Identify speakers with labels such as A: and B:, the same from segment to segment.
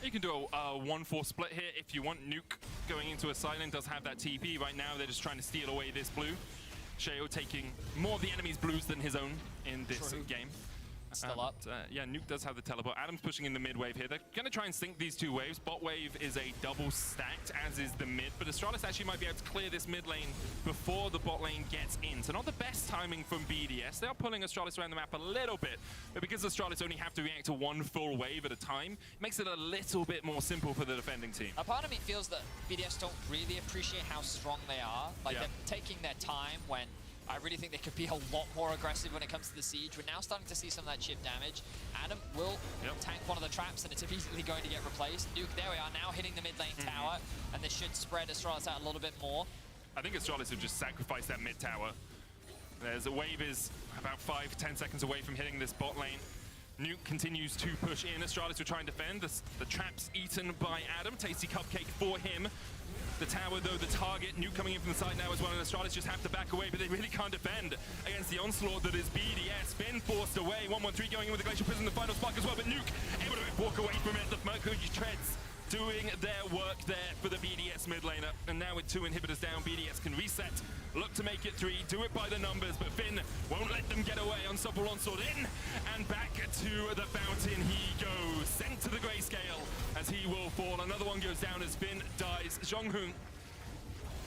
A: You can do a 1-4 split here if you want. Nuke going into a silent does have that TP. Right now, they're just trying to steal away this blue. Sheo taking more of the enemy's blues than his own in this game.
B: Still up.
A: Yeah, Nuke does have the teleport. Adam's pushing in the mid wave here. They're going to try and sync these two waves. Bot wave is a double stacked, as is the mid. But Astralis actually might be able to clear this mid lane before the bot lane gets in. So not the best timing from BDS. They are pulling Astralis around the map a little bit. But because Astralis only have to react to one full wave at a time, it makes it a little bit more simple for the defending team.
B: A part of me feels that BDS don't really appreciate how strong they are. Like, they're taking their time when I really think they could be a lot more aggressive when it comes to the siege. We're now starting to see some of that chip damage. Adam will tank one of the traps, and it's immediately going to get replaced. Nuke, there we are, now hitting the mid lane tower, and this should spread Astralis out a little bit more.
A: I think Astralis have just sacrificed that mid tower. There's a wave is about 5-10 seconds away from hitting this bot lane. Nuke continues to push in. Astralis will try and defend. The trap's eaten by Adam. Tasty cupcake for him. The tower, though, the target. Nuke coming in from the side now as well, and Astralis just have to back away, but they really can't defend against the onslaught that is BDS. Finn forced away. 1-1-3 going in with the Glacial Prison, the final spark as well, but Nuke able to walk away from it. The Mercury treads doing their work there for the BDS mid laner. And now with 2 inhibitors down, BDS can reset, look to make it 3, do it by the numbers, but Finn won't let them get away. Unstoppable onslaught in, and back to the fountain he goes. Sent to the grayscale as he will fall. Another one goes down as Finn dies. Zhonghoon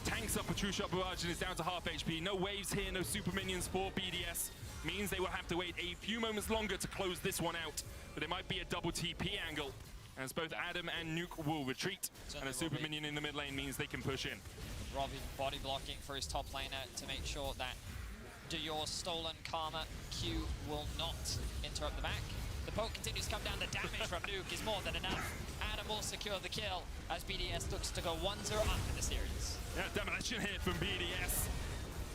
A: tanks up a true shot barrage and is down to half HP. No waves here, no super minions for BDS. Means they will have to wait a few moments longer to close this one out. But it might be a double TP angle, as both Adam and Nuke will retreat. And a super minion in the mid lane means they can push in.
B: Robbie body blocking for his top laner to make sure that Dior's stolen Karma Q will not interrupt the back. The poke continues to come down. The damage from Nuke is more than enough. Adam will secure the kill as BDS looks to go 1-0 up in the series.
A: Yeah, demolition here from BDS.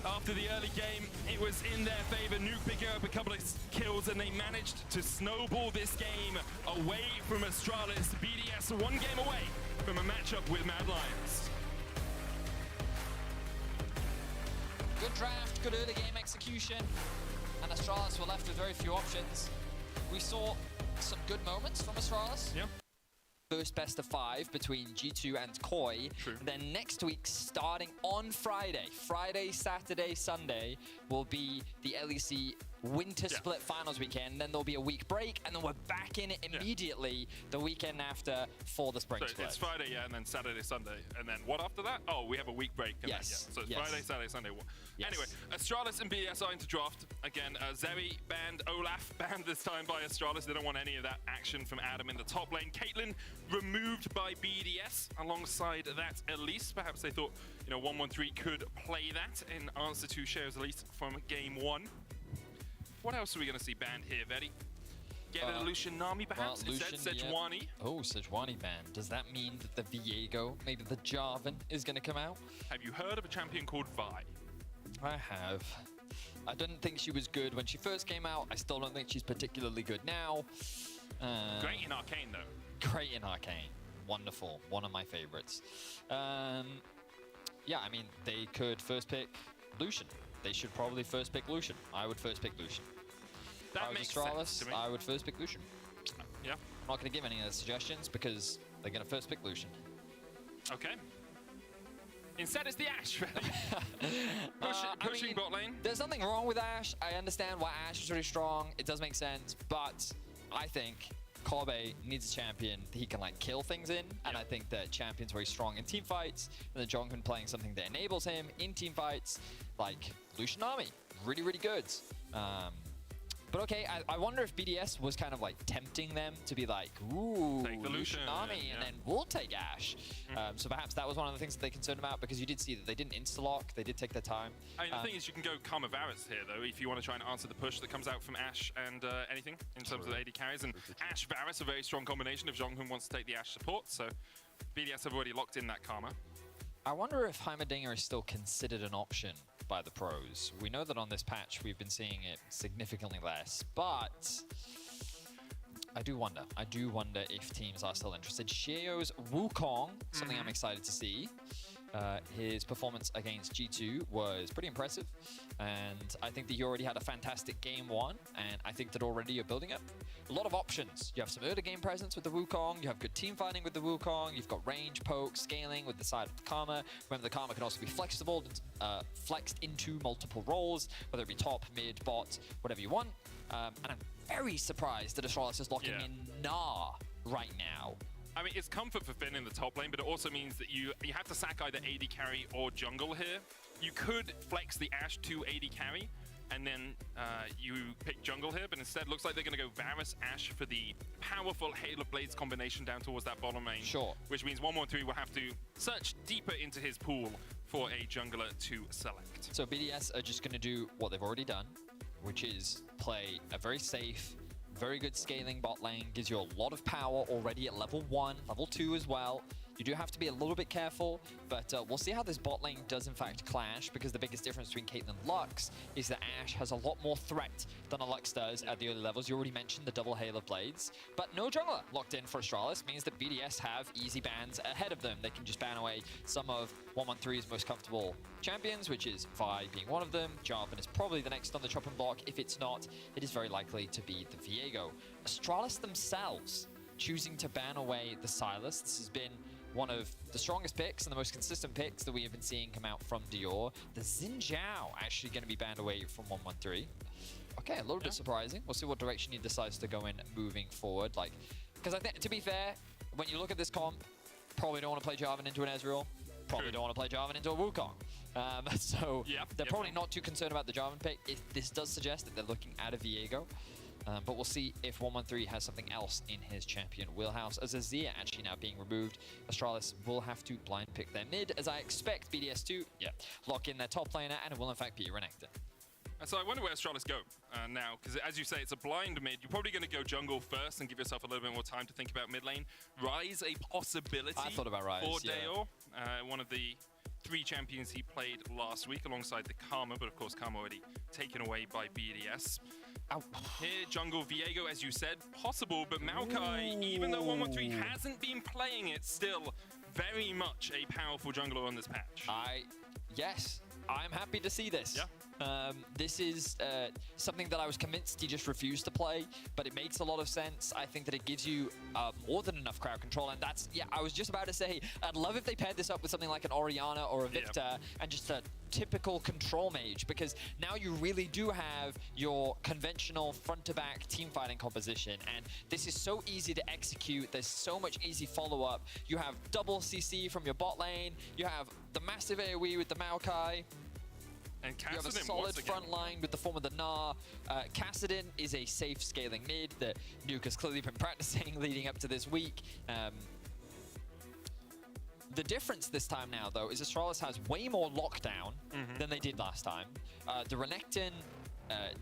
A: After the early game, it was in their favor. Nuke picking up a couple of kills, and they managed to snowball this game away from Astralis. BDS 1 game away from a matchup with Mad Lions.
B: Good draft, good early game execution, and Astralis were left with very few options. We saw some good moments from Astralis.
A: Yeah.
B: First best of 5 between G2 and Koi.
A: True.
B: Then next week, starting on Friday, Saturday, Sunday, will be the LEC Winter Split Finals weekend. Then there'll be a week break, and then we're back in it immediately the weekend after for the Spring Split.
A: It's Friday, and then Saturday, Sunday. And then what after that? Oh, we have a week break.
B: Yes.
A: So it's Friday, Saturday, Sunday. Anyway, Astralis and BDS are into draft. Again, Zeri banned, Olaf banned this time by Astralis. They don't want any of that action from Adam in the top lane. Caitlyn removed by BDS. Alongside that, Elise. Perhaps they thought, 1-1-3 could play that in answer to Sheo's Elise from game 1. What else are we going to see banned here, Vedi? Get a Lucian Nami perhaps? Instead, Sejuani.
B: Oh, Sejuani banned. Does that mean that the Viego, maybe the Jarvan, is going to come out?
A: Have you heard of a champion called Vi?
B: I have. I didn't think she was good when she first came out. I still don't think she's particularly good now.
A: Great in Arcane, though.
B: Great in Arcane. Wonderful. One of my favorites. Yeah, I mean, they could first pick Lucian. They should probably first pick Lucian. I would first pick Lucian.
A: That makes sense to me.
B: I would first pick Lucian.
A: Yeah.
B: I'm not going to give any of the suggestions because they're going to first pick Lucian.
A: Okay. Instead, it's the Ashe. Pushing bot lane.
B: There's nothing wrong with Ashe. I understand why Ashe is really strong. It does make sense, but I think Kobe needs a champion he can kill things in, and I think that champion's very strong in team fights, and then Jonghoon playing something that enables him in team fights, like Lucian Nami, really, really good. But okay, I wonder if BDS was kind of tempting them to be like, ooh,
A: take the Lucian
B: Nami, and then we'll take Ashe. So perhaps that was one of the things that they concerned about, because you did see that they didn't insta-lock, they did take their time.
A: I mean, the thing is, you can go Karma Varus here, though, if you want to try and answer the push that comes out from Ashe and anything in terms of the AD carries. And Ashe Varus, a very strong combination if Jonghoon wants to take the Ashe support, so BDS have already locked in that Karma.
B: I wonder if Heimerdinger is still considered an option by the pros. We know that on this patch we've been seeing it significantly less, but I do wonder if teams are still interested. Sheo's Wukong, something I'm excited to see. His performance against G2 was pretty impressive, and I think that you already had a fantastic game one, and I think that already you're building up a lot of options. You have some early game presence with the Wukong, you have good team fighting with the Wukong, you've got range, poke, scaling with the side of the Karma. Remember, the Karma can also be flexible, flexed into multiple roles, whether it be top, mid, bot, whatever you want. And I'm very surprised that Astralis is locking in Gnar right now.
A: I mean, it's comfort for Finn in the top lane, but it also means that you have to sack either AD carry or jungle here. You could flex the Ashe to AD carry, and then you pick jungle here, but instead looks like they're going to go Varus Ashe for the powerful Hail of Blades combination down towards that bottom lane.
B: Sure.
A: Which means 113 will have to search deeper into his pool for a jungler to select.
B: So BDS are just going to do what they've already done, which is play a very safe, very good scaling bot lane, gives you a lot of power already at level 1, level 2 as well. You do have to be a little bit careful, but we'll see how this bot lane does in fact clash, because the biggest difference between Caitlyn and Lux is that Ashe has a lot more threat than a Lux does at the early levels. You already mentioned the double Hail of Blades, but no jungler locked in for Astralis means that BDS have easy bans ahead of them. They can just ban away some of 113's most comfortable champions, which is Vi being one of them. Jarvan is probably the next on the chopping block. If it's not, it is very likely to be the Viego. Astralis themselves choosing to ban away the Sylas. This has been one of the strongest picks and the most consistent picks that we have been seeing come out from Dior. The Xin Zhao actually going to be banned away from 113. Okay, a little bit surprising. We'll see what direction he decides to go in moving forward. Because I think, to be fair, when you look at this comp, probably don't want to play Jarvan into an Ezreal. Probably don't want to play Jarvan into a Wukong. So they're probably not too concerned about the Jarvan pick. This does suggest that they're looking at a Viego. But we'll see if 113 has something else in his champion wheelhouse. As Azir actually now being removed, Astralis will have to blind pick their mid, as I expect BDS to lock in their top laner, and it will in fact be Renekton.
A: And so I wonder where Astralis go now, because as you say, it's a blind mid. You're probably going to go jungle first and give yourself a little bit more time to think about mid lane. Ryze a possibility.
B: I thought about Ryze,
A: for Dayor, one of the 3 champions he played last week alongside the Karma, but of course Karma already taken away by BDS. Here, jungle Viego, as you said, possible, but Maokai, even though 113 hasn't been playing it, still very much a powerful jungler on this patch.
B: Yes, I'm happy to see this. This is something that I was convinced he just refused to play, but it makes a lot of sense. I think that it gives you more than enough crowd control, and that's, I was just about to say, I'd love if they paired this up with something like an Orianna or a Victor and just a typical control mage, because now you really do have your conventional front-to-back team fighting composition, and this is so easy to execute. There's so much easy follow-up. You have double CC from your bot lane, you have the massive AoE with the Maokai,
A: and
B: you have a solid front line with the form of the Gnar. Kassadin is a safe scaling mid that Nuke has clearly been practicing leading up to this week. The difference this time now, though, is Astralis has way more lockdown than they did last time. The Renekton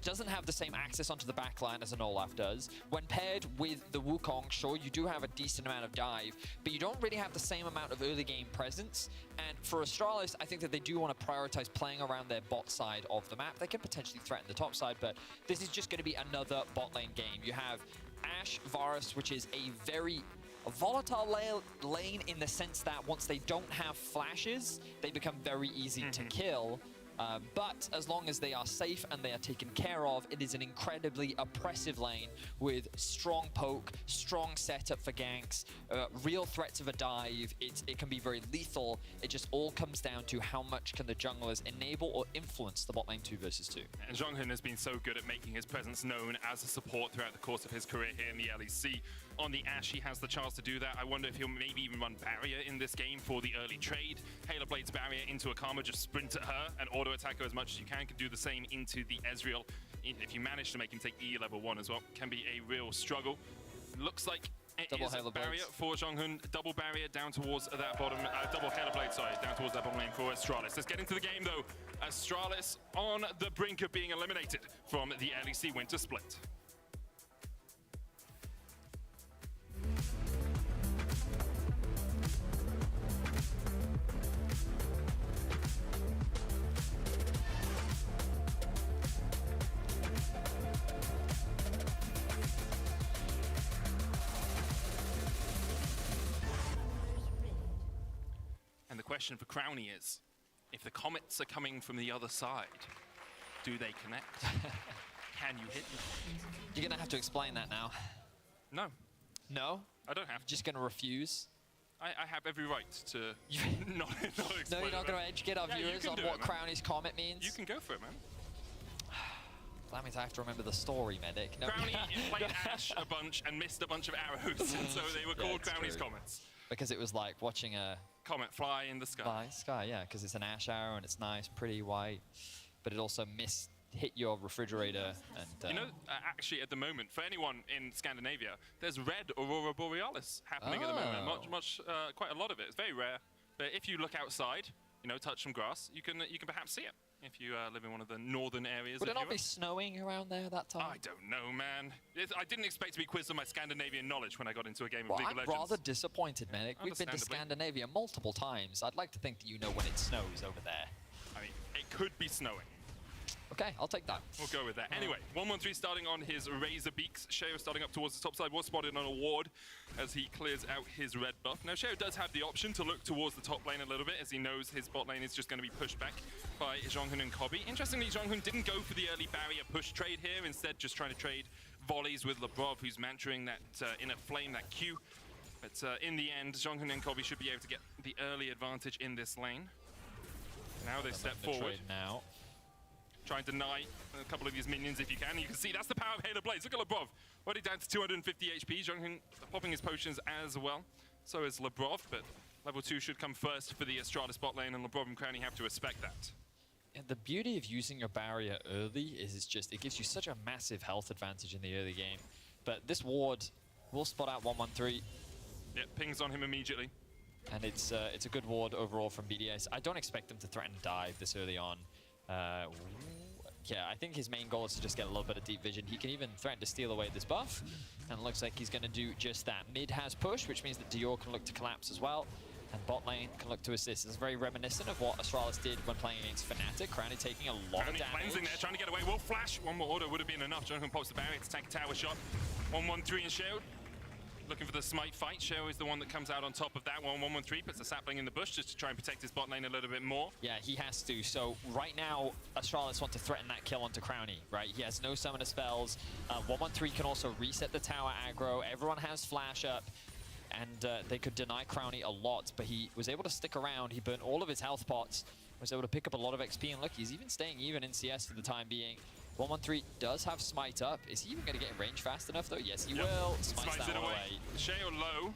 B: doesn't have the same access onto the backline as an Olaf does. When paired with the Wukong, sure, you do have a decent amount of dive, but you don't really have the same amount of early game presence. And for Astralis, I think that they do want to prioritize playing around their bot side of the map. They can potentially threaten the top side, but this is just going to be another bot lane game. You have Ashe, Varus, which is a very volatile lane in the sense that once they don't have flashes, they become very easy to kill. But as long as they are safe and they are taken care of, it is an incredibly oppressive lane with strong poke, strong setup for ganks, real threats of a dive. It can be very lethal. It just all comes down to how much can the junglers enable or influence the bot lane 2 versus 2.
A: And Zhonghun has been so good at making his presence known as a support throughout the course of his career here in the LEC. On the Ashe, he has the chance to do that. I wonder if he'll maybe even run Barrier in this game for the early trade. Hail of Blades Barrier into a Karma, just sprint at her and auto-attack her as much as you can do the same into the Ezreal. If you manage to make him take E level 1 as well, can be a real struggle. Looks like it
B: double
A: is a barrier for Zhonghun. Double barrier down towards that bottom, double Hail of Blade, sorry, down towards that bottom lane for Astralis. Let's get into the game though. Astralis on the brink of being eliminated from the LEC Winter Split. question for Crowny is, if the comets are coming from the other side, do they connect? Can you hit them?
B: You're gonna have to explain that now.
A: No,
B: No?
A: I don't have to.
B: Just gonna refuse?
A: I have every right to not explain.
B: No, you're not gonna educate our
A: Yeah, you
B: viewers
A: can
B: on
A: do
B: what
A: it, man.
B: Crowny's comet means?
A: You can go for it, man.
B: That means I have to remember the story, Medic. No.
A: Crowny played Ash a bunch and missed a bunch of arrows, and so they were called
B: it's
A: Crowny's
B: true.
A: comets.
B: Because it was like watching a
A: Comet fly in the sky.
B: sky, yeah, because it's an ash arrow and it's nice, pretty white, but it also hit your refrigerator and.
A: You know, actually, at the moment, for anyone in Scandinavia, there's red aurora borealis happening at the moment. Quite a lot of it. It's very rare, but if you look outside, you know, touch some grass, you can perhaps see it if you live in one of the northern areas.
B: Would
A: of
B: it not be
A: Europe.
B: snowing around there that time?
A: I don't know, man. I didn't expect to be quizzed on my Scandinavian knowledge when I got into a game of
B: Well,
A: League
B: I'm
A: of Legends.
B: rather disappointed, Medic. We've been to
A: Understandably.
B: Scandinavia multiple times. I'd like to think that you know when it snows over there.
A: I mean, it could be snowing.
B: Okay, I'll take that.
A: We'll go with that. Anyway, 113 starting on his Razor Beaks. Sheo starting up towards the top side, was spotted on a ward as he clears out his red buff. Now, Sheo does have the option to look towards the top lane a little bit, as he knows his bot lane is just going to be pushed back by Jonghun and Kobe. Interestingly, Jonghun didn't go for the early barrier push trade here, instead just trying to trade volleys with Lebrov, who's mantering that inner flame, that Q. But in the end, Jonghun and Kobe should be able to get the early advantage in this lane. Now they step
B: The
A: forward.
B: trade now.
A: Try and deny a couple of these minions if you can. You can see that's the power of Halo Blades. Look at Lebrov. Already down to 250 HP. Jonghun popping his potions as well. So is Lebrov, but level 2 should come first for the Astralis bot lane, and Lebrov and Crowny have to respect that.
B: And the beauty of using your barrier early is it gives you such a massive health advantage in the early game. But this ward will spot out 113.
A: Yeah, pings on him immediately.
B: And it's a good ward overall from BDS. I don't expect them to threaten dive this early on. Yeah, I think his main goal is to just get a little bit of deep vision. He can even threaten to steal away this buff, and it looks like he's going to do just that. Mid has push, which means that Dior can look to collapse as well, and bot lane can look to assist. This is very reminiscent of what Astralis did when playing against Fnatic. Crowny taking a lot of
A: Crowny
B: damage.
A: cleansing there, trying to get away. Will flash. One more order would have been enough. Jonghun pops the barrier to take a tower shot. 113 and Sheo. Looking for the smite fight. Sheo is the one that comes out on top of that one. 113 puts a sapling in the bush just to try and protect his bot lane a little bit more.
B: Yeah, he has to. So right now, Astralis want to threaten that kill onto Crowny, right? He has no summoner spells. 113 can also reset the tower aggro. Everyone has flash up, and they could deny Crowny a lot, but he was able to stick around. He burnt all of his health pots, was able to pick up a lot of XP, and look, he's even staying even in CS for the time being. 113 does have smite up. Is he even going to get in range fast enough, though? Yes, he will. Smites that
A: it
B: one
A: away.
B: away.
A: Sheo low.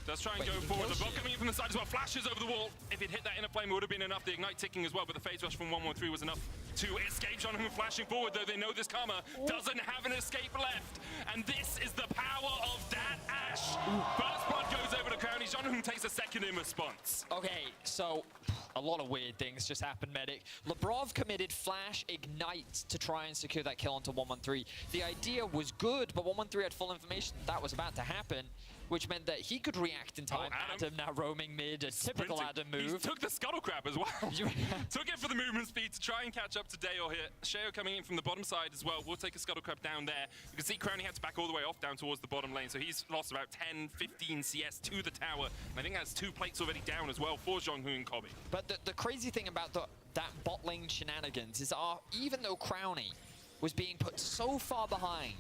A: Does try and
B: Wait,
A: go
B: he
A: forward.
B: kills
A: The block
B: Sheo.
A: coming in from the side as well. Flashes over the wall. If it hit that inner flame, it would have been enough. The ignite ticking as well, but the phase rush from 113 was enough to escape. Jonghun flashing forward, though they know this Karma doesn't have an escape left. And this is the power of that Ash. First blood goes over to Crowny. Jonghun takes a second in response.
B: Okay, so a lot of weird things just happened, Medic. Lebrov committed flash ignite to try and secure that kill onto 113. The idea was good, but 113 had full information that was about to happen, which meant that he could react in time. Adam now roaming mid, a typical
A: Sprinting.
B: Adam move.
A: He took the scuttle crab as well. Took it for the movement speed to try and catch up to Dale here. Sheo coming in from the bottom side as well. We'll take a scuttle crab down there. You can see Crowny had to back all the way off down towards the bottom lane, so he's lost about 10, 15 CS to the tower. And I think that's 2 plates already down as well for Jonghun and Kobe.
B: But the crazy thing about that bot lane shenanigans is even though Crowny was being put so far behind,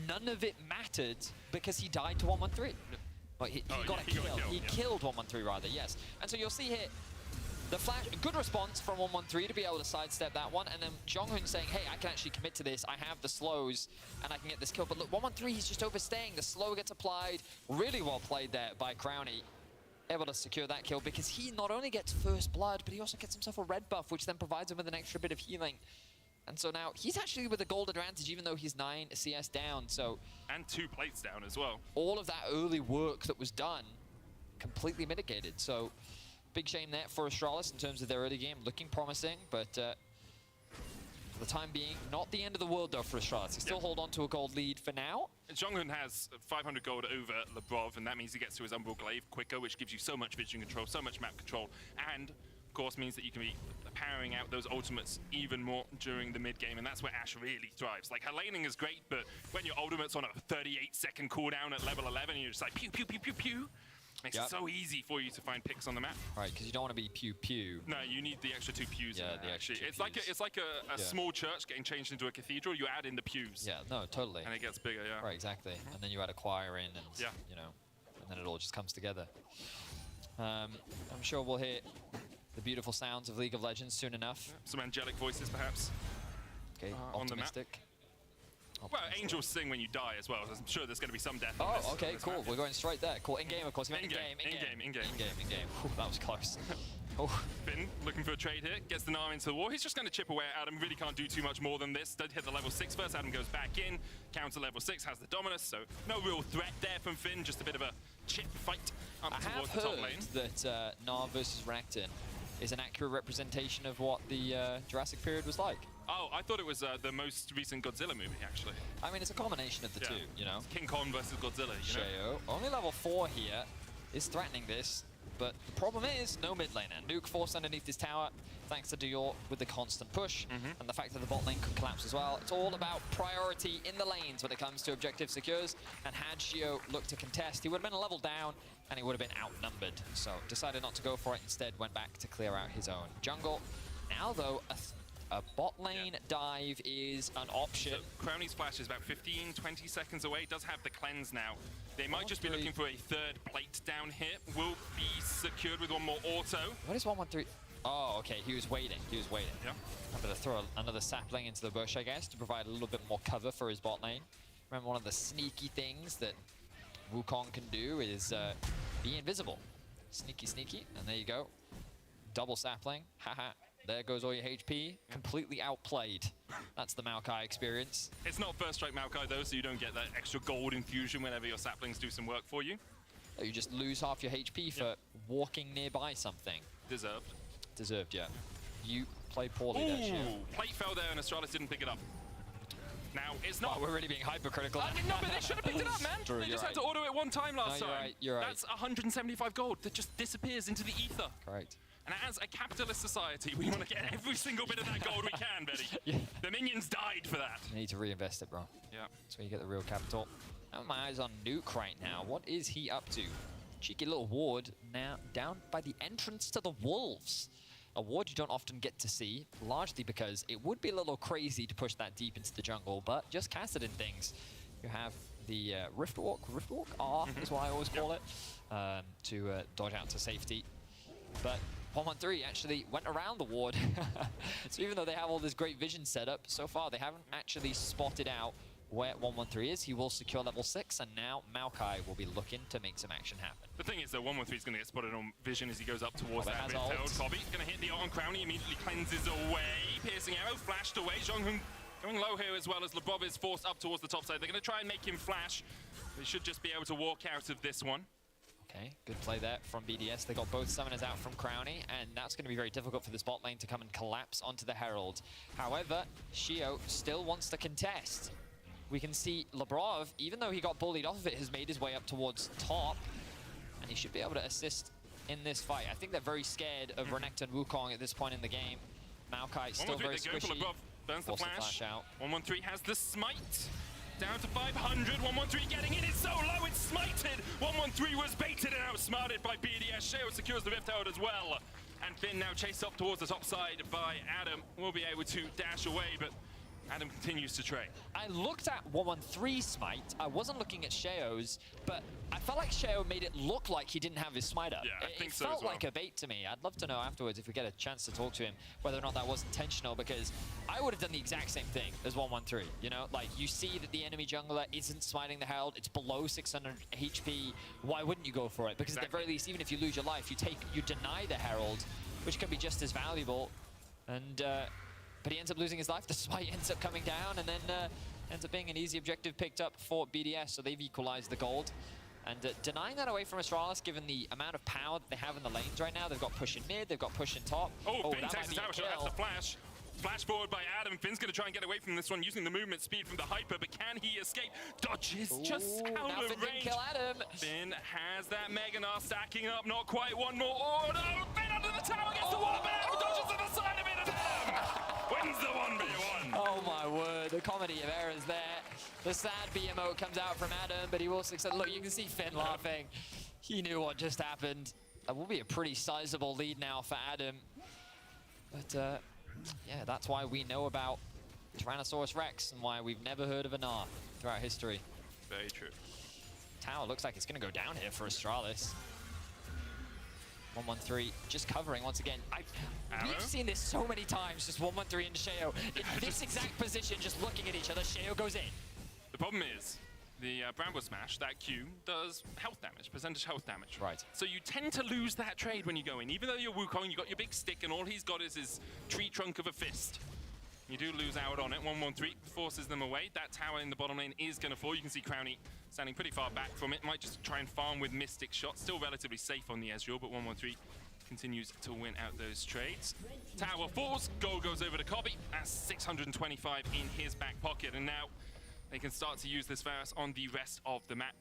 B: none of it mattered because he died to 113. Well, he got a kill. He killed 113 rather, yes. And so you'll see here, the flash, good response from 113 to be able to sidestep that one, and then Jonghun saying, hey, I can actually commit to this, I have the slows, and I can get this kill. But look, 113, he's just overstaying, the slow gets applied, really well played there by Crowny, able to secure that kill, because he not only gets first blood, but he also gets himself a red buff, which then provides him with an extra bit of healing. And so now, he's actually with a gold advantage, even though he's 9 CS down, so...
A: And 2 plates down as well.
B: All of that early work that was done, completely mitigated, so... Big shame there for Astralis in terms of their early game, looking promising, but for the time being, not the end of the world though for Astralis. They still hold on to a gold lead for now.
A: Jonghun has 500 gold over Lebrov, and that means he gets to his Umbral Glaive quicker, which gives you so much vision control, so much map control, and of course means that you can be powering out those ultimates even more during the mid game, and that's where Ash really thrives. Like, her laning is great, but when your ultimate's on a 38-second cooldown at level 11, you're just like pew, pew, pew, pew, pew. Makes it so easy for you to find picks on the map.
B: Right, because you don't want to be pew-pew.
A: No, you need the extra 2 pews.
B: Yeah,
A: in there,
B: the extra
A: actually.
B: two
A: It's like a small church getting changed into a cathedral. You add in the pews.
B: Yeah, no, totally.
A: And it gets bigger, yeah.
B: Right, exactly. And then you add a choir in, and you know, and then it all just comes together. I'm sure we'll hear the beautiful sounds of League of Legends soon enough.
A: Yeah, some angelic voices, perhaps.
B: Okay, optimistic.
A: Well, angels sing when you die as well. I'm sure there's going to be some death.
B: Oh, okay, cool. We're going straight there. Cool. In game, of course. In game. Whew, that was close. Oh.
A: Finn looking for a trade here. Gets the Na'Vi into the wall. He's just going to chip away at Adam. Really can't do too much more than this. Did hit the level 6 first. Adam goes back in. Counter level 6 has the Dominus. So no real threat there from Finn. Just a bit of a chip fight up towards the top lane.
B: I have heard that Nav versus Renekton is an accurate representation of what the Jurassic period was like.
A: Oh, I thought it was the most recent Godzilla movie, actually.
B: I mean, it's a combination of the two, you know?
A: It's King Kong versus Godzilla, you know?
B: Sheo, only level 4 here, is threatening this, but the problem is no mid laner. Nuke forced underneath this tower, thanks to Dior with the constant push, and the fact that the bot lane could collapse as well. It's all about priority in the lanes when it comes to objective secures, and had Sheo looked to contest, he would have been a level down, and he would have been outnumbered. So decided not to go for it, instead went back to clear out his own jungle. Now though, a bot lane dive is an option.
A: So Crowny's flash is about 15-20 seconds away. Does have the cleanse now. They might just be looking for a third plate down here. Will be secured with one more auto.
B: What is 113? Oh, okay, he was waiting. Yeah. I'm going to throw another sapling into the bush, I guess, to provide a little bit more cover for his bot lane. Remember, one of the sneaky things that Wukong can do is be invisible. Sneaky, and there you go. Double sapling, haha. There goes all your HP, completely outplayed. That's the Maokai experience.
A: It's not first strike Maokai though, so you don't get that extra gold infusion whenever your saplings do some work for you.
B: You just lose half your HP for walking nearby something.
A: Deserved,
B: yeah. You played poorly there, Sheo.
A: Plate fell there and Astralis didn't pick it up. Now, it's not...
B: Wow, we're really being hypercritical.
A: No, but they should have picked it up, man.
B: True,
A: they just had to auto it one time last time.
B: You're right.
A: That's 175 gold that just disappears into the ether.
B: Correct.
A: And as a capitalist society, we want to get every single bit of that gold we can, Betty. The minions died for that.
B: You need to reinvest it, bro.
A: Yeah.
B: That's where you get the real capital. I have my eyes on Nuke right now. What is he up to? Cheeky little ward now down by the entrance to the Wolves. A ward you don't often get to see, largely because it would be a little crazy to push that deep into the jungle, but just Kassadin things. You have the Rift Walk R is what I always call it, to dodge out to safety. But 113 actually went around the ward. So even though they have all this great vision set up, so far they haven't actually spotted out where 113 is. He will secure level 6, and now Maokai will be looking to make some action happen.
A: The thing is that 113 is going to get spotted on vision as he goes up towards that mid-tailed Kobe. Going to hit the ult on Crowny, immediately cleanses away. Piercing arrow flashed away. Zhonghun going low here, as well as Lebov is forced up towards the top side. They're going to try and make him flash. They should just be able to walk out of this one.
B: Okay, good play there from BDS. They got both summoners out from Crowny, and that's going to be very difficult for this bot lane to come and collapse onto the Herald. However, Sheo still wants to contest. We can see Lebrov, even though he got bullied off of it, has made his way up towards top, and he should be able to assist in this fight. I think they're very scared of Renekton and Wukong at this point in the game. Maokai still very squishy.
A: Burns the flash
B: out.
A: 113 has the smite. Down to 500, 113 getting in, it's so low, it's smited! 113 was baited and outsmarted by BDS. Sheo secures the Rift Herald as well. And Finn now chased up towards the top side by Adam. Will be able to dash away, but Adam continues to trade.
B: I looked at 113's smite. I wasn't looking at Sheo's, but I felt like Sheo made it look like he didn't have his smite up.
A: Yeah, I think so
B: It felt
A: as well.
B: like a bait to me. I'd love to know afterwards, if we get a chance to talk to him, whether or not that was intentional, because I would have done the exact same thing as 113. You know, like, you see that the enemy jungler isn't smiting the Herald, it's below 600 HP. Why wouldn't you go for it? Because at the very least, even if you lose your life, you deny the Herald, which can be just as valuable. And but he ends up losing his life. The smite ends up coming down, and then ends up being an easy objective picked up for BDS, so they've equalized the gold. And denying that away from Astralis, given the amount of power that they have in the lanes right now. They've got push in mid, they've got push in top.
A: Oh, Finn takes the tower shot, that's the flash. Flash forward by Adam. Finn's going to try and get away from this one using the movement speed from the Hyper, but can he escape? Dodges just out
B: now
A: of
B: Finn
A: range.
B: didn't kill Adam.
A: Finn has that Mega Gnar stacking up, not quite one more. Oh no, Finn under the tower gets the wall, but Adam dodges to the side of it, and Adam wins the 1v1.
B: Oh my word, the comedy of errors there. The sad BMO comes out from Adam, but he will succeed. Look, you can see Finn laughing. He knew what just happened. That will be a pretty sizable lead now for Adam. But yeah, that's why we know about Tyrannosaurus Rex and why we've never heard of a Gnar throughout history.
A: Very true.
B: Tower looks like it's going to go down here for Astralis. 113, just covering once again. We've seen this so many times, just 113 into Sheo. In this exact position, just looking at each other, Sheo goes in.
A: The problem is, the Bramble Smash, that Q, does health damage, percentage health damage.
B: Right.
A: So you tend to lose that trade when you go in. Even though you're Wukong, you got your big stick, and all he's got is his tree trunk of a fist. You do lose out on it. 113 forces them away. That tower in the bottom lane is going to fall. You can see Crowny standing pretty far back from it. Might just try and farm with Mystic Shot. Still relatively safe on the Ezreal, but 113 continues to win out those trades. Tower falls. Goal goes over to Kobe. That's 625 in his back pocket. And now they can start to use this Varus on the rest of the map.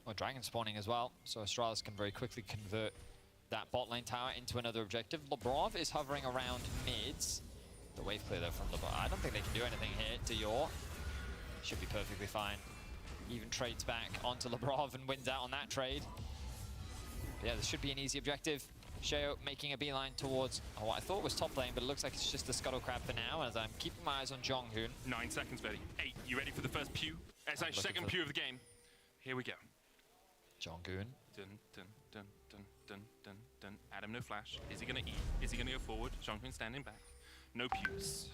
B: Well, Dragon spawning as well, so Astralis can very quickly convert that bot lane tower into another objective. Labrov is hovering around mids. The wave clear though from Labrov. I don't think they can do anything here to Yor. Should be perfectly fine. Even trades back onto Labrov and wins out on that trade. But yeah, this should be an easy objective. Sheo making a beeline towards what I thought was top lane, but it looks like it's just the Scuttle Crab for now, as I'm keeping my eyes on Jonghoon.
A: 9 seconds, ready. 8, you ready for the first pew? Sorry, second pew of the game. Here we go.
B: Jonghoon.
A: Dun, dun, dun, dun, dun, dun, dun. Adam, no flash. Is he going to eat? Is he going to go forward? Jonghoon standing back. No pews.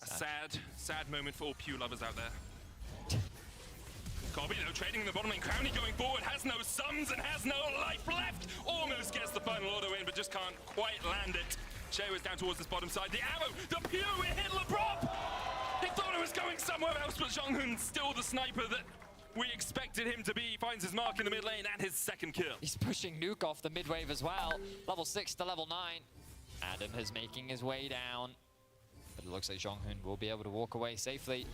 A: A sad moment for all pew lovers out there. Kobe, though, trading in the bottom lane. Crowny going forward, has no sums and has no life left. Almost gets the final auto in, but just can't quite land it. Sheo is down towards this bottom side. The arrow, the pew, it hit Labrov. He thought it was going somewhere else, but Jonghoon's still the sniper that we expected him to be. He finds his mark in the mid lane and his second kill.
B: He's pushing Nuke off the mid wave as well. Level 6 to level 9. Adam is making his way down, but it looks like Jonghoon will be able to walk away safely.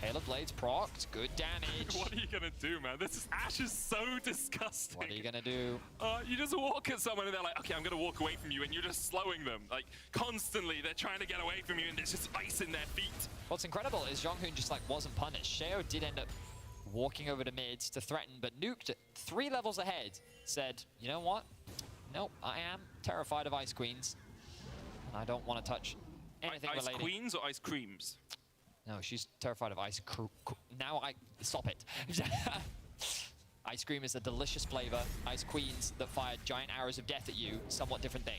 B: Hail of Blades procced, good damage.
A: What are you gonna do, man? Ash is so disgusting.
B: What are you gonna do?
A: You just walk at someone and they're like, okay, I'm gonna walk away from you, and you're just slowing them. Like, constantly, they're trying to get away from you and there's just ice in their feet.
B: What's incredible is Jonghoon just like wasn't punished. Sheo did end up walking over to mids to threaten, but Nuked 3 levels ahead said, you know what? Nope, I am terrified of Ice Queens. And I don't want to touch anything
A: Ice
B: related.
A: Queens or Ice Creams?
B: No, she's terrified of ice cream. Now stop it. Ice cream is a delicious flavor. Ice queens that fire giant arrows of death at you, somewhat different thing.